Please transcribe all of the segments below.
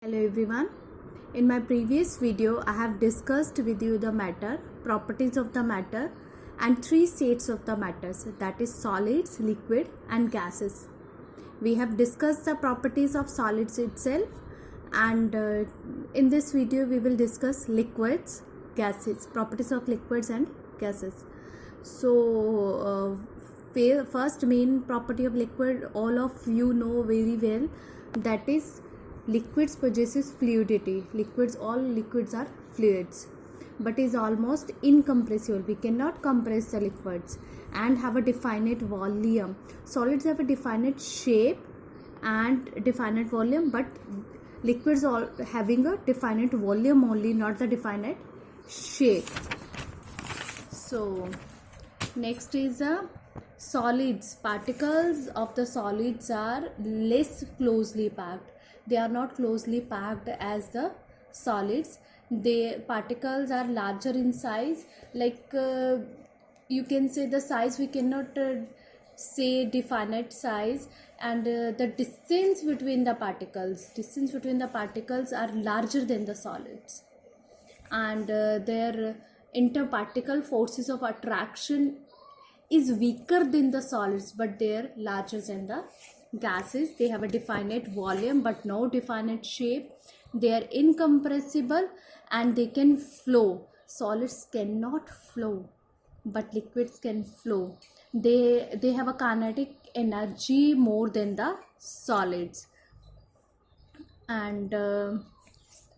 Hello everyone. In my previous video, I have discussed with you the matter, properties of the matter and three states of the matters, that is solids, liquid and gases. We have discussed the properties of solids itself, and in this video we will discuss liquids, gases, properties of liquids and gases. So first main property of liquid all of you know very well, that is liquids possesses fluidity. All liquids are fluids, but is almost incompressible. We cannot compress the liquids and have a definite volume. Solids have a definite shape and definite volume, but liquids all having a definite volume only, not the definite shape. So next is solids. Particles of the solids are less closely packed. They are not closely packed as the solids. The particles are larger in size, like you can say the size we cannot say definite size, and the distance between the particles are larger than the solids, and their interparticle forces of attraction is weaker than the solids, but they are larger than the gases. They have a definite volume but no definite shape. They are incompressible and they can flow. Solids cannot flow, but liquids can flow. They have a kinetic energy more than the solids, and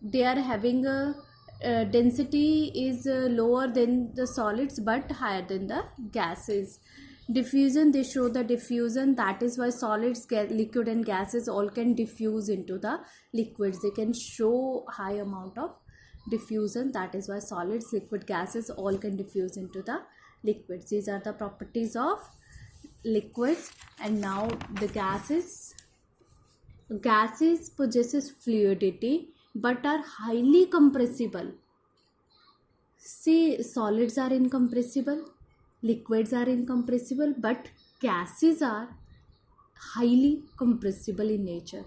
they are having a density is lower than the solids but higher than the gases. Diffusion, they show the diffusion. That is why solids, liquid and gases all can diffuse into the liquids. They can show high amount of diffusion. That is why solids, liquid, gases all can diffuse into the liquids. These are the properties of liquids. And now the gases. Gases possesses fluidity but are highly compressible. See, solids are incompressible, liquids are incompressible, but gases are highly compressible in nature.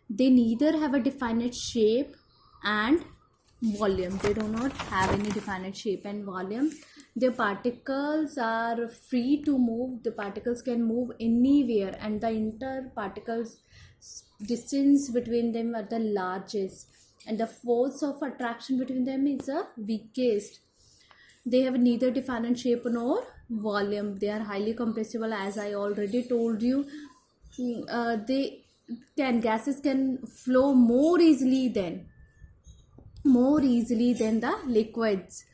They neither have a definite shape and volume. They do not have any definite shape and volume. The particles are free to move. The particles can move anywhere, and the interparticles distance between them are the largest, and the force of attraction between them is the weakest. They have neither definite shape nor volume. They are highly compressible, as I already told you. Gases can flow more easily than the liquids,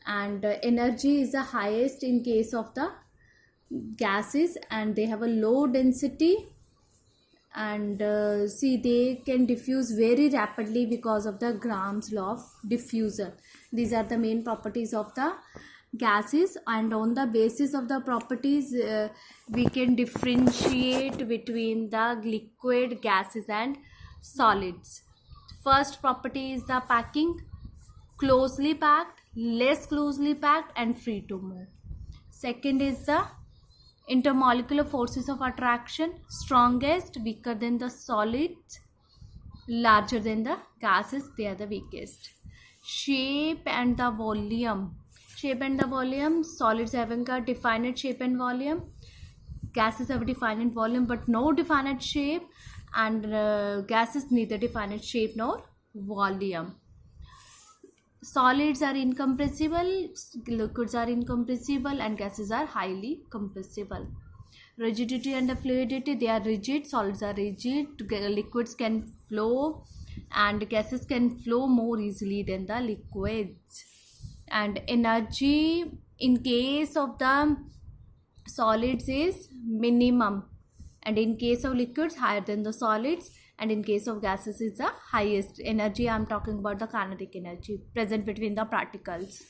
and energy is the highest in case of the gases, and they have a low density, and see, they can diffuse very rapidly because of the Gram's law of diffusion. These are the main properties of the gases, and on the basis of the properties we can differentiate between the liquid, gases and solids. First property is the packing: closely packed, less closely packed and free to move. Second is the intermolecular forces of attraction: strongest, weaker than the solids, larger than the gases, they are the weakest. Shape and the volume. Solids having a definite shape and volume, gases have a definite volume but no definite shape, and gases neither definite shape nor volume. Solids are incompressible, liquids are incompressible, and gases are highly compressible. Rigidity and fluidity, they are rigid, solids are rigid, liquids can flow and gases can flow more easily than the liquids. And energy in case of the solids is minimum, and in case of liquids higher than the solids, and in case of gases is the highest. Energy, I am talking about the kinetic energy present between the particles.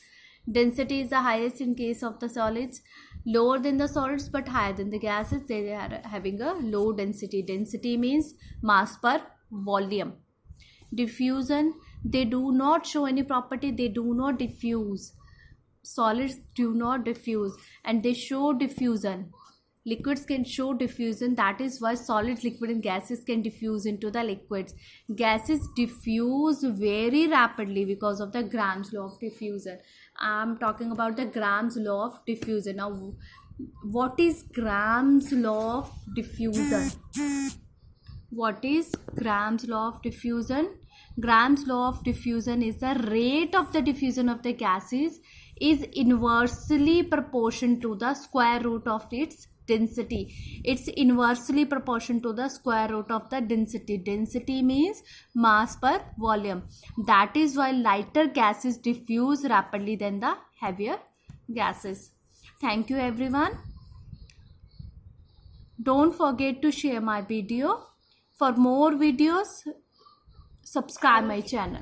Density is the highest in case of the solids, lower than the solids but higher than the gases. They are having a low density. Density means mass per volume. Diffusion, they do not show any property, they do not diffuse. Solids do not diffuse, and they show diffusion. Liquids can show diffusion. That is why solid, liquid and gases can diffuse into the liquids. Gases diffuse very rapidly because of the Gram's law of diffusion. I'm talking about the Gram's law of diffusion. Now, what is Gram's law of diffusion? What is Gram's law of diffusion? Gram's law of diffusion is the rate of the diffusion of the gases is inversely proportional to the square root of its density. It's inversely proportional to the square root of the density. Density means mass per volume. That is why lighter gases diffuse rapidly than the heavier gases. Thank you everyone. Don't forget to share my video. For more videos, subscribe my channel.